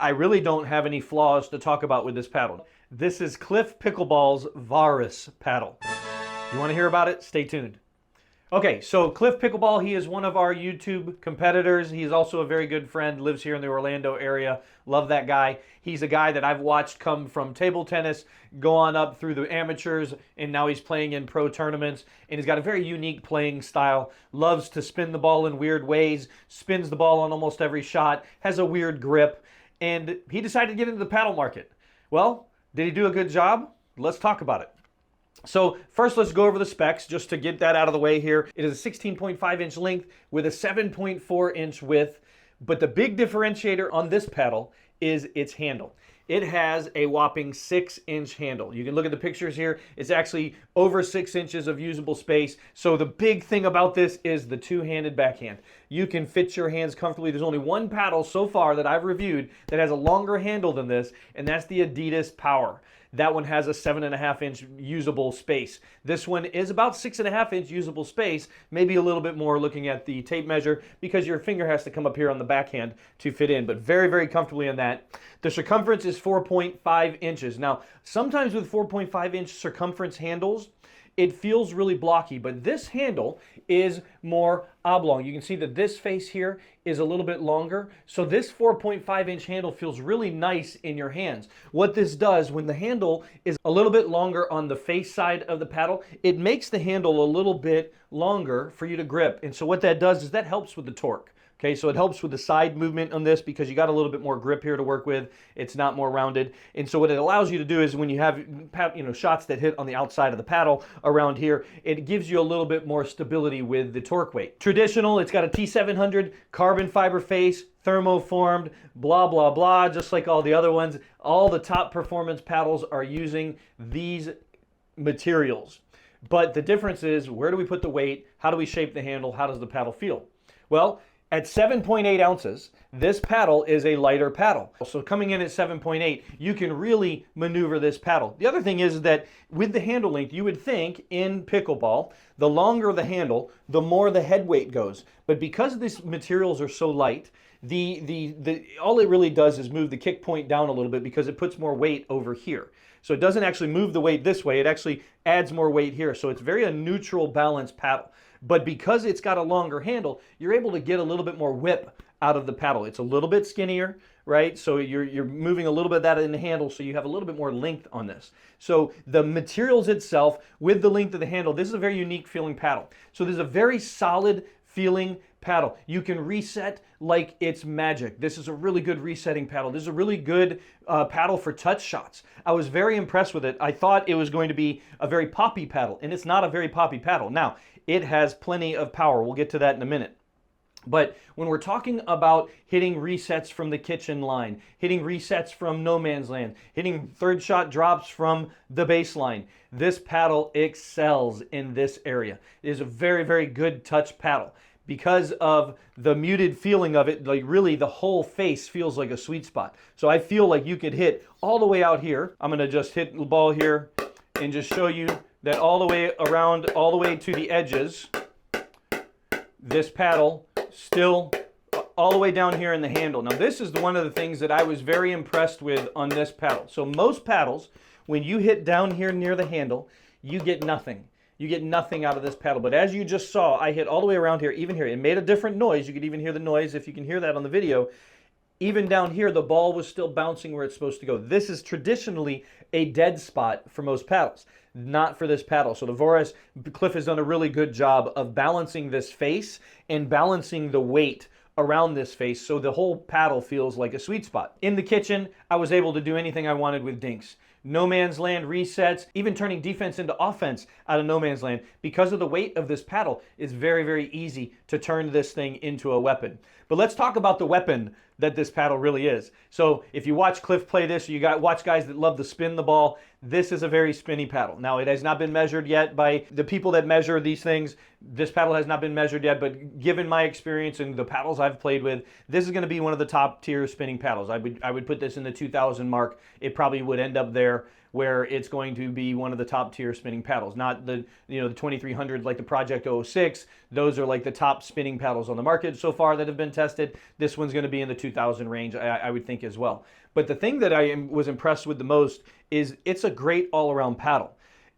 I really don't have any flaws to talk about with this paddle. This is Cliff Pickleball's Vauraus paddle. You want to hear about it? Stay tuned. Okay, so Cliff Pickleball, he is one of our YouTube competitors. He's also a very good friend, lives here in the Orlando area. Love that guy. He's a guy that I've watched come from table tennis, go on up through the amateurs, and now he's playing in pro tournaments. And he's got a very unique playing style. Loves to spin the ball in weird ways, spins the ball on almost every shot, has a weird grip, and he decided to get into the paddle market. Well, did he do a good job? Let's talk about it. So first, let's go over the specs just to get that out of the way here. It is a 16.5 inch length with a 7.4 inch width, but the big differentiator on this paddle is its handle. It has a whopping 6-inch handle. You can look at the pictures here. It's actually over 6 inches of usable space. So the big thing about this is the two-handed backhand. You can fit your hands comfortably. There's only one paddle so far that I've reviewed that has a longer handle than this, and that's the Adidas Power. That one has a 7.5 inch usable space. This one is about 6.5 inch usable space, maybe a little bit more looking at the tape measure because your finger has to come up here on the backhand to fit in, but very, very comfortably in that. The circumference is 4.5 inches. Now, sometimes with 4.5 inch circumference handles, it feels really blocky, but this handle is more oblong. You can see that this face here is a little bit longer, so this 4.5 inch handle feels really nice in your hands. What this does, when the handle is a little bit longer on the face side of the paddle, it makes the handle a little bit longer for you to grip, and so what that does is that helps with the torque. Okay, so it helps with the side movement on this because you got a little bit more grip here to work with. It's not more rounded. And so what it allows you to do is when you have shots that hit on the outside of the paddle around here, it gives you a little bit more stability with the torque weight. Traditional, it's got a T700 carbon fiber face, thermoformed, blah, blah, blah, just like all the other ones. All the top performance paddles are using these materials. But the difference is, where do we put the weight? How do we shape the handle? How does the paddle feel? Well, at 7.8 ounces, this paddle is a lighter paddle. So coming in at 7.8, you can really maneuver this paddle. The other thing is that with the handle length, you would think in pickleball, the longer the handle, the more the head weight goes. But because these materials are so light, all it really does is move the kick point down a little bit because it puts more weight over here. So it doesn't actually move the weight this way, it actually adds more weight here. So it's very a neutral balanced paddle. But because it's got a longer handle, you're able to get a little bit more whip out of the paddle. It's a little bit skinnier, right? So you're moving a little bit of that in the handle, so you have a little bit more length on this. So the materials itself, with the length of the handle, this is a very unique feeling paddle. So this is a very solid feeling paddle. You can reset like it's magic. This is a really good resetting paddle. This is a really good paddle for touch shots. I was very impressed with it. I thought it was going to be a very poppy paddle, and it's not a very poppy paddle. Now, it has plenty of power. We'll get to that in a minute. But when we're talking about hitting resets from the kitchen line, hitting resets from no man's land, hitting third shot drops from the baseline, this paddle excels in this area. It is a very, very good touch paddle. Because of the muted feeling of it, like really the whole face feels like a sweet spot. So I feel like you could hit all the way out here. I'm gonna just hit the ball here and just show you that all the way around, all the way to the edges, this paddle still all the way down here in the handle. Now this is one of the things that I was very impressed with on this paddle. So most paddles, when you hit down here near the handle, you get nothing. You get nothing out of this paddle. But as you just saw, I hit all the way around here, even here. It made a different noise. You could even hear the noise if you can hear that on the video. Even down here, the ball was still bouncing where it's supposed to go. This is traditionally a dead spot for most paddles, not for this paddle. So the Vauraus Cliff has done a really good job of balancing this face and balancing the weight around this face so the whole paddle feels like a sweet spot. In the kitchen, I was able to do anything I wanted with dinks. No man's land resets, even turning defense into offense out of no man's land. Because of the weight of this paddle, it's very, very easy to turn this thing into a weapon. But let's talk about the weapon that this paddle really is. So if you watch Cliff play this, watch guys that love to spin the ball, this is a very spinny paddle. Now, it has not been measured yet by the people that measure these things. This paddle has not been measured yet, but given my experience and the paddles I've played with, this is going to be one of the top tier spinning paddles. I would put this in the 2,000 mark. It probably would end up there. there where it's going to be one of the top tier spinning paddles. Not the, the 2300 like the Project 006. Those are like the top spinning paddles on the market so far that have been tested. This one's going to be in the 2000 range, I would think as well. But the thing that I was impressed with the most is it's a great all-around paddle.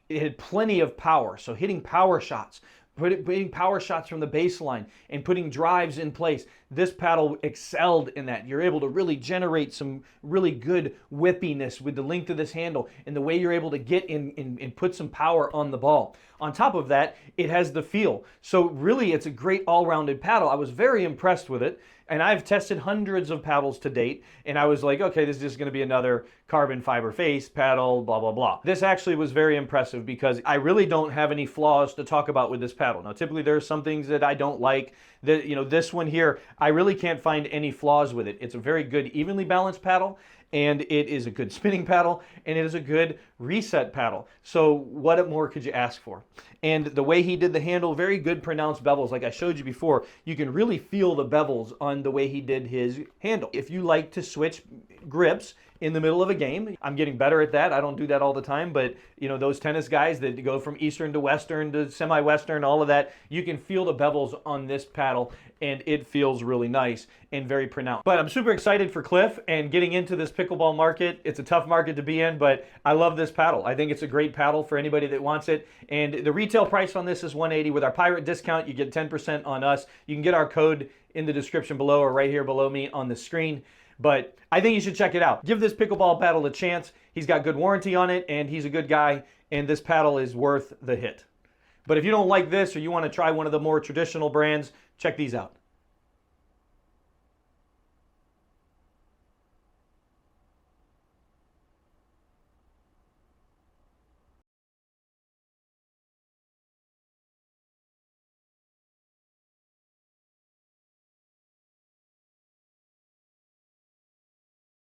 It had plenty of power, so hitting power shots, putting power shots from the baseline and putting drives in place. This paddle excelled in that. You're able to really generate some really good whippiness with the length of this handle and the way you're able to get in and put some power on the ball. On top of that, it has the feel. So really, it's a great all-rounded paddle. I was very impressed with it. And I've tested hundreds of paddles to date, and I was like, okay, this is just going to be another carbon fiber face paddle, blah, blah, blah. This actually was very impressive because I really don't have any flaws to talk about with this paddle. Now, typically there are some things that I don't like. That, this one here, I really can't find any flaws with it. It's a very good, evenly balanced paddle, and it is a good spinning paddle, and it is a good reset paddle. So what more could you ask for? And the way he did the handle, very good pronounced bevels. Like I showed you before, you can really feel the bevels on the way he did his handle. If you like to switch grips in the middle of a game, I'm getting better at that. I don't do that all the time, but those tennis guys that go from Eastern to Western to semi-Western, all of that, you can feel the bevels on this paddle, and it feels really nice and very pronounced. But I'm super excited for Cliff and getting into this pickleball market. It's a tough market to be in, but I love this paddle. I think it's a great paddle for anybody that wants it. And the retail price on this is $180. With our pirate discount, you get 10% on us. You can get our code in the description below or right here below me on the screen. But I think you should check it out. Give this pickleball paddle a chance. He's got good warranty on it, and he's a good guy, and this paddle is worth the hit. But if you don't like this or you want to try one of the more traditional brands, check these out.